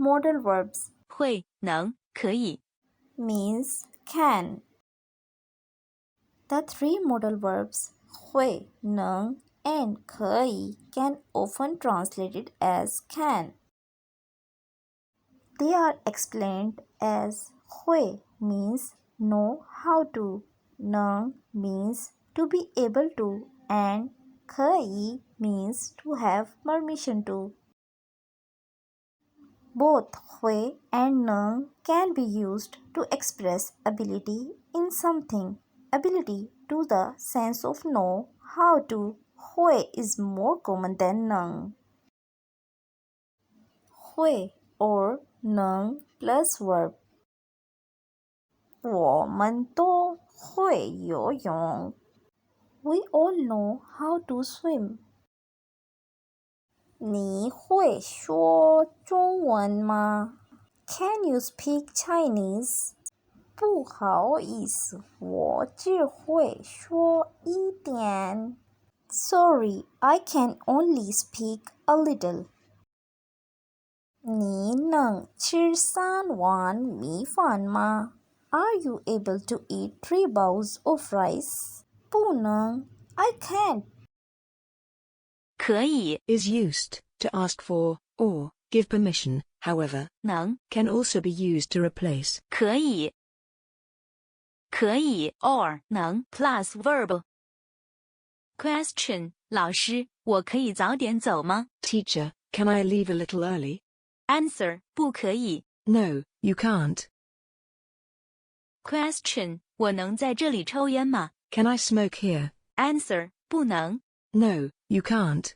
modal verbs 会、能、可以。 means can. The three modal verbs 会、能 and 可以 can often translated as can. They are explained as 会 means know how to, 能 means to be able to, and 可以 means to have permission to. Both 会 and 能 can be used to express ability in something. Ability to the sense of know how to. 会 is more common than 能. 会 or 能 plus verb. 我们都会游泳. We all know how to swim. 你会说中文吗？ Can you speak Chinese? 不好意思，我只会说一点。Sorry, I can only speak a little. 你能吃3碗米饭吗？ Are you able to eat 3 bowls of rice? 不能 I can't. 可以 is used to ask for or give permission. However, 能 can also be used to replace 可以 or 能 plus verb. Question 老师，我可以早点走吗？ teacher. Can I leave a little early? Answer 不可以。 No, you can't. Question 我能在这里抽烟吗？ Can I smoke here? Answer 不能。 No, you can't.